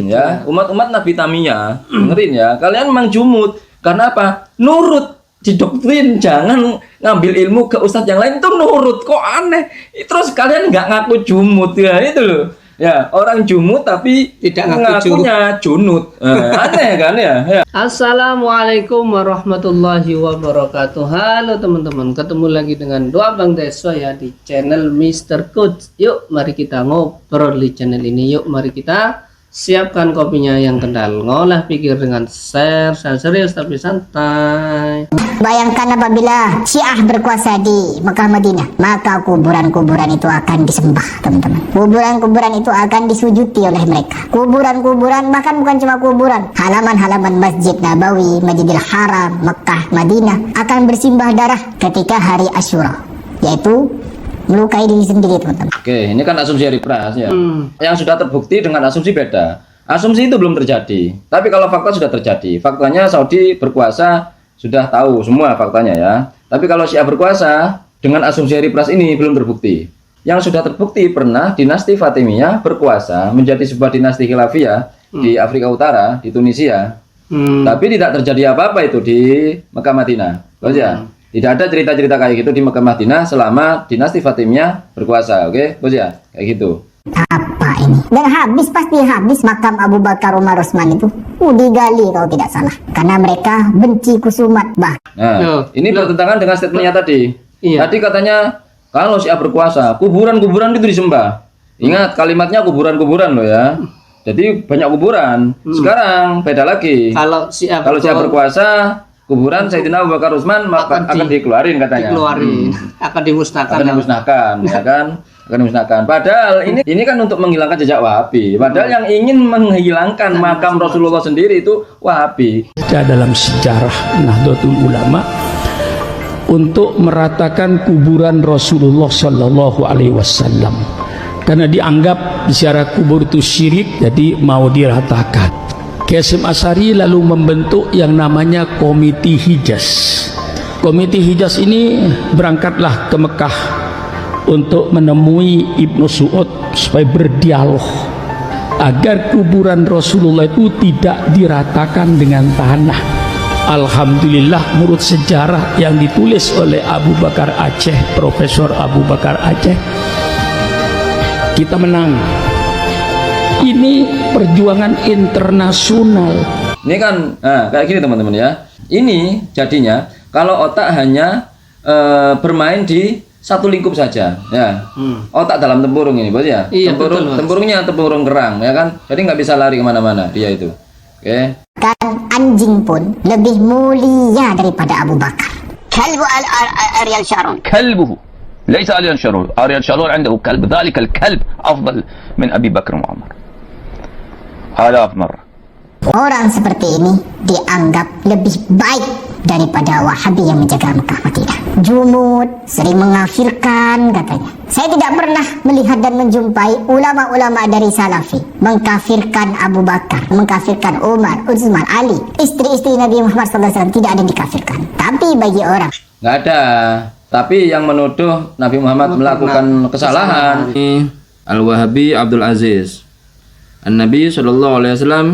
Ya, umat-umat Nabi Tamiyah, dengerin ya, kalian memang jumud. Karena apa? Nurut di doktrin, jangan ngambil ilmu ke ustadz yang lain, itu nurut. Kok aneh? Terus kalian nggak ngaku jumud ya, itu loh. Ya, orang jumud tapi tidak ngakunya junut. Aneh kan ya? Ya. Assalamualaikum warahmatullahi wabarakatuh. Halo teman-teman, ketemu lagi dengan Doa Bang Deso ya di channel Mr. Coach. Yuk mari kita ngobrol di channel ini. Yuk mari kita siapkan kopinya yang kental, ngolah pikir dengan share serius tapi santai. Bayangkan apabila Syiah berkuasa di Mekah Madinah, maka kuburan-kuburan itu akan disembah, teman-teman. Kuburan-kuburan itu akan disujuti oleh mereka. Kuburan-kuburan, bahkan bukan cuma kuburan, halaman-halaman Masjid Nabawi, Masjidil Haram, Mekah, Madinah akan bersimbah darah ketika hari Asyura, yaitu melukai diri sendiri, teman-teman. Oke, ini kan asumsi Hari Pras ya. Yang sudah terbukti dengan asumsi beda. Asumsi itu belum terjadi. Tapi kalau fakta sudah terjadi. Faktanya Saudi berkuasa, sudah tahu semua faktanya ya. Tapi kalau Syiah berkuasa, dengan asumsi Hari Pras ini belum terbukti. Yang sudah terbukti pernah dinasti Fatimiyah berkuasa menjadi sebuah dinasti khilafiyah di Afrika Utara, di Tunisia. Tapi tidak terjadi apa-apa itu di Mekah Madinah. Ya. Tidak ada cerita-cerita kayak gitu di Mekah Madinah selama dinasti Fatimiyah berkuasa, oke? Bos ya, kayak gitu. Apa ini? Dan pasti habis makam Abu Bakar Umar Utsman itu. Digali kalau tidak salah. Karena mereka benci kusumat, bah. Nah, ini bertentangan dengan statementnya tadi. Iya. Tadi katanya kalau Syiah berkuasa, kuburan-kuburan itu disembah. Ingat kalimatnya kuburan-kuburan loh ya. Jadi banyak kuburan. Sekarang beda lagi. Kalau Syiah berkuasa, kuburan Sayyidina Abu Bakar Utsman akan dikeluarin katanya. Akan dimusnahkan. Akan dimusnahkan, ya kan? Akan dimusnahkan. Padahal ini kan untuk menghilangkan jejak Wahabi. Padahal yang ingin menghilangkan makam Rasulullah sendiri itu Wahabi. Dalam sejarah Nahdlatul Ulama untuk meratakan kuburan Rasulullah Shallallahu Alaihi Wasallam karena dianggap ziarah kubur itu syirik, jadi mau diratakan. Hasyim Asy'ari lalu membentuk yang namanya Komite Hijaz. Komite Hijaz ini berangkatlah ke Mekah untuk menemui Ibnu Su'ud supaya berdialog agar kuburan Rasulullah itu tidak diratakan dengan tanah. Alhamdulillah, menurut sejarah yang ditulis oleh Abu Bakar Aceh, Profesor Abu Bakar Aceh, kita menang. Ini perjuangan internasional. Ini kan kayak gini teman-teman ya. Ini jadinya kalau otak hanya bermain di satu lingkup saja ya. Otak dalam tempurung ini, Bos ya. Iya, betul, tempurungnya tempurung kerang ya kan. Jadi nggak bisa lari kemana-mana dia itu. Oke. Kan anjing pun lebih mulia daripada Abu Bakar. Kalbu Ariel Sharon. كلبه ليس أريان شارون. أريان شارون عنده كلب، ذلك الكلب أفضل من أبي بكر وعمر آلاف مرة. Orang seperti ini dianggap lebih baik daripada Wahabi yang menjaga Mekah Madinah. Jumud, sering mengkafirkan katanya. Saya tidak pernah melihat dan menjumpai ulama-ulama dari Salafi mengkafirkan Abu Bakar, mengkafirkan Umar, Utsman, Ali. Istri-istri Nabi Muhammad SAW tidak ada dikafirkan. Tapi bagi orang Nggak ada. Tapi yang menuduh Nabi Muhammad melakukan kesalahan. Al-Wahabi Abdul Aziz. An-Nabi sallallahu alaihi wasallam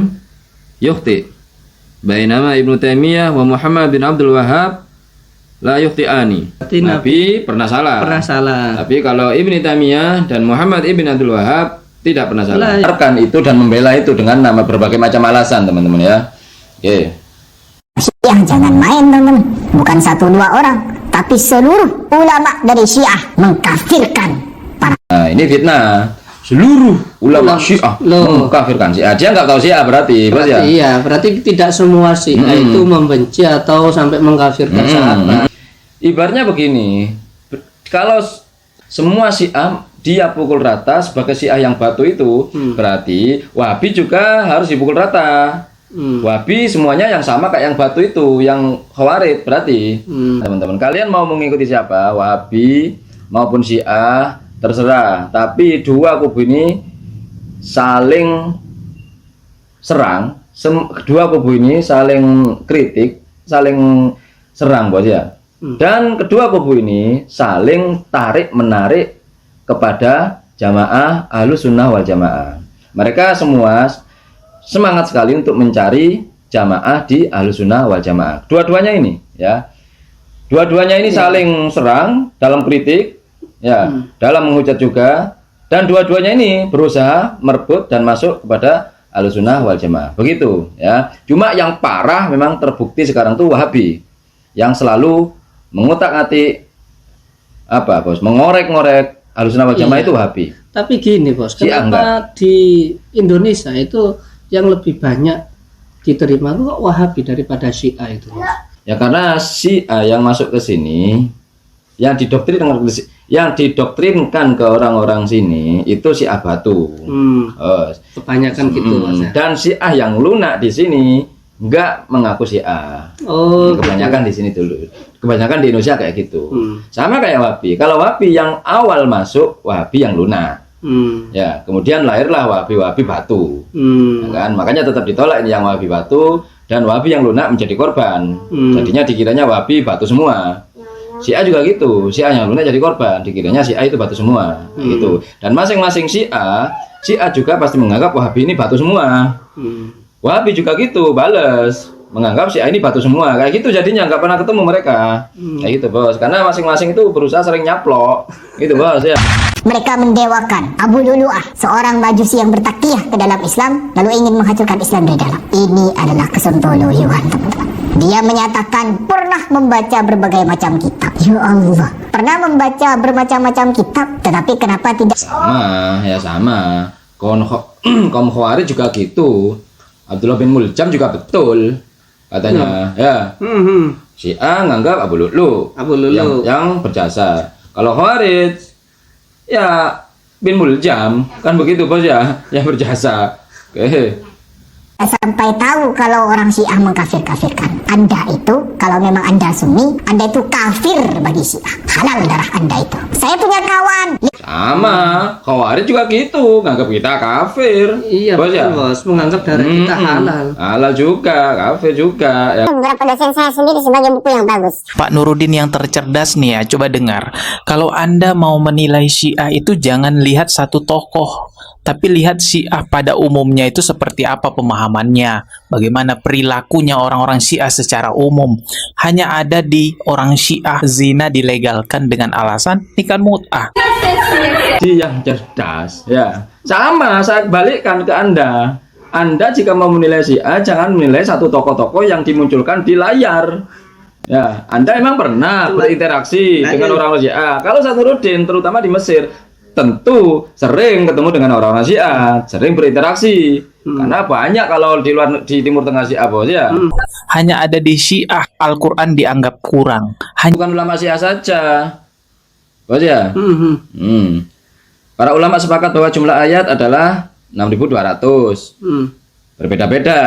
yukhti. Bainama Ibnu Taimiyah wa Muhammad bin Abdul Wahhab la yukhti'ani. Nabi pernah salah. Tapi kalau Ibnu Taimiyah dan Muhammad ibn Abdul Wahhab tidak pernah salah. Arkan itu dan membela itu dengan nama berbagai macam alasan, teman-teman ya. Oke. Syiah jangan main, teman-teman. Bukan 1-2 orang, tapi seluruh ulama dari Syiah mengkafirkan para. Nah, ini fitnah. Seluruh ulama Syiah mengkafirkan Syiah. Dia nggak tahu Syiah berarti ya? Iya, berarti tidak semua Syiah itu membenci atau sampai mengkafirkan sahabat. Ibaratnya begini, kalau semua Syiah dia pukul rata sebagai Syiah yang batu itu, berarti Wahabi juga harus dipukul rata. Wahabi semuanya yang sama kayak yang batu itu, yang Khawarij berarti. Teman-teman, kalian mau mengikuti siapa? Wahabi maupun Syiah terserah, tapi dua kubu ini saling serang, kedua kubu ini saling kritik, saling serang, Bos ya. Dan kedua kubu ini saling tarik menarik kepada jamaah Ahlus Sunnah wal Jamaah. Mereka semua semangat sekali untuk mencari jamaah di Ahlussunnah wal Jamaah. Dua-duanya ini ya. Dua-duanya ini saling serang dalam kritik ya, dalam menghujat juga, dan dua-duanya ini berusaha merebut dan masuk kepada Ahlussunnah wal Jamaah. Begitu ya. Cuma yang parah memang terbukti sekarang tuh Wahabi yang selalu mengutak-atik apa, Bos? Mengorek-ngorek Ahlussunnah wal Jamaah itu Wahabi. Tapi gini, Bos, kenapa di Indonesia itu yang lebih banyak diterima itu kok Wahabi daripada Syiah itu, Bos? Ya karena Syiah yang masuk ke sini, yang didoktrinkan ke orang-orang sini itu Syiah batu. Kebanyakan gitu, Mas. Ya? Dan Syiah yang lunak di sini nggak mengaku Syiah. Kebanyakan di sini dulu. Kebanyakan di Indonesia kayak gitu. Sama kayak Wahabi. Kalau Wahabi yang awal masuk, Wahabi yang lunak. Ya, kemudian lahirlah Wahabi batu. Ya kan? Makanya tetap ditolak ini yang Wahabi batu, dan Wahabi yang lunak menjadi korban. Jadinya dikiranya Wahabi batu semua. Syiah juga gitu, Syiah yang lunak jadi korban, dikiranya Syiah itu batu semua, gitu. Dan masing-masing Syiah juga pasti menganggap Wahabi ini batu semua. Wahabi juga gitu, bales, menganggap Syiah ini batu semua, kayak gitu. Jadinya nggak pernah ketemu mereka, kayak gitu, Bos. Karena masing-masing itu berusaha sering nyaplok, gitu, Bos. Ya. Mereka mendewakan Abu Lulu'ah, seorang majusi yang bertakiyah ke dalam Islam, lalu ingin menghancurkan Islam dari dalam. Ini adalah kesontoloyuan, teman-teman. Dia menyatakan pernah membaca berbagai macam kitab. Ya Allah, pernah membaca bermacam-macam kitab, tetapi kenapa tidak? Sama. Kaum Khawarij juga gitu. Abdullah bin Muljam juga betul, katanya. Ya. Syiah nganggap Abu Lu'lu yang berjasa. Kalau Khawarij, ya bin Muljam, kan begitu, Bos, ya, yang berjasa. Sampai tahu kalau orang Syiah mengkafir-kafirkan. Anda itu, kalau memang Anda Sunni, Anda itu kafir bagi Syiah. Halal darah Anda itu. Saya punya kawan. Sama, Khawarij juga gitu, nganggap kita kafir. Iya, Bos, ya? Bos, menganggap darah kita halal. Halal juga, kafir juga. Ya. Beberapa dosen saya sendiri sebagai buku yang bagus. Pak Nuruddin yang tercerdas nih ya, coba dengar. Kalau Anda mau menilai Syiah itu jangan lihat satu tokoh, tapi lihat Syiah pada umumnya itu seperti apa pemahamannya, bagaimana perilakunya orang-orang Syiah secara umum. Hanya ada di orang Syiah zina dilegalkan dengan alasan nikah mut'ah. Yang cerdas, ya. Sama, saya balikkan ke Anda. Anda jika mau menilai Syiah, jangan menilai satu tokoh-tokoh yang dimunculkan di layar. Ya, Anda emang pernah berinteraksi dengan orang Syiah. Kalau Nuruddin, terutama di Mesir, tentu sering ketemu dengan orang-orang Syiah, sering berinteraksi. Karena banyak kalau di Timur Tengah Syiah, Bos, ya. Hanya ada di Syiah Al-Quran dianggap kurang. Bukan ulama Syiah saja, Bos, ya. Para ulama sepakat bahwa jumlah ayat adalah 6.200. Berbeda-beda.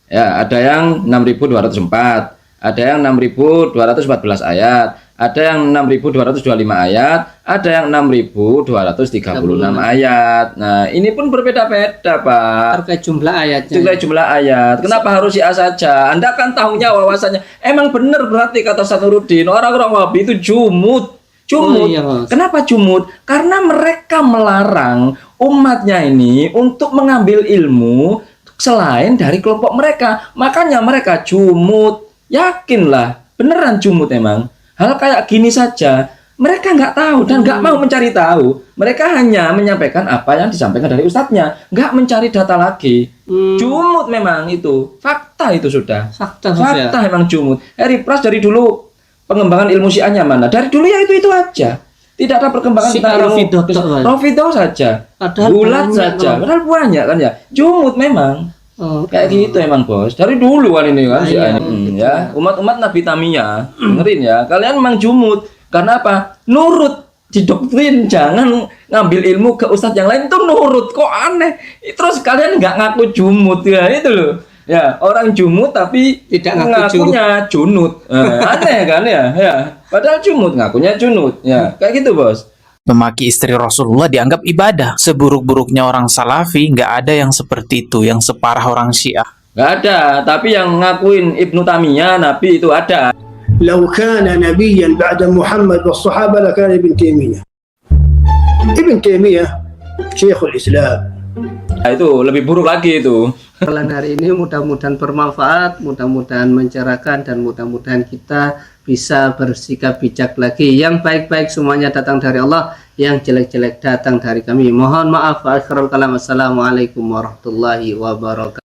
Ya, ada yang 6.204, ada yang 6.214 ayat, ada yang 6.225 ayat, ada yang 6.236 ayat. Nah, ini pun berbeda-beda, Pak. Terkait jumlah ayatnya. Terkait jumlah ayat. Kenapa harus Syiah saja? Anda kan tahunya bahwasanya emang benar berarti kata Nuruddin, orang-orang Wahabi itu jumud. Iya, Kenapa jumud? Karena mereka melarang umatnya ini untuk mengambil ilmu selain dari kelompok mereka. Makanya mereka jumud. Yakinlah, beneran jumud emang. Hal kayak gini saja mereka nggak tahu dan nggak mau mencari tahu. Mereka hanya menyampaikan apa yang disampaikan dari ustadznya, nggak mencari data lagi. Jumud memang itu, fakta itu sudah. Fakta memang jumud. Harry Pras dari dulu pengembangan ilmu Syiahnya mana? Dari dulu ya itu aja. Tidak ada perkembangan tentang ilmu Rafidah saja, bulat saja. Padahal banyak kan ya. Jumud memang. Kayak gitu emang, Bos. Dari dulu kan ini kan ya. Umat-umat Nabi Tamiyah, dengerin ya. Kalian memang jumud. Karena apa? Nurut didoktrin, jangan ngambil ilmu ke ustadz yang lain, tuh nurut. Kok aneh? Terus kalian nggak ngaku jumud ya, itu loh. Ya, orang jumud tapi tidak ngakunya junut. Aneh kan ya? Ya. Padahal jumud ngakunya junut. Ya, kayak gitu, Bos. Memaki istri Rasulullah dianggap ibadah. Seburuk-buruknya orang Salafi, nggak ada yang seperti itu, yang separah orang Syiah. Nggak ada, tapi yang ngakuin Ibnu Taimiyah Nabi itu ada. لو كان نبيا بعد محمد والصحابة لكان ابن تيمية. ابن تيمية شيخ الإسلام Nah, itu lebih buruk lagi itu. Kalian hari ini mudah-mudahan bermanfaat, mudah-mudahan mencerahkan, dan mudah-mudahan kita bisa bersikap bijak lagi. Yang baik-baik semuanya datang dari Allah, yang jelek-jelek datang dari kami. Mohon maaf. Akhirul kalam. Assalamualaikum warahmatullahi wabarakatuh.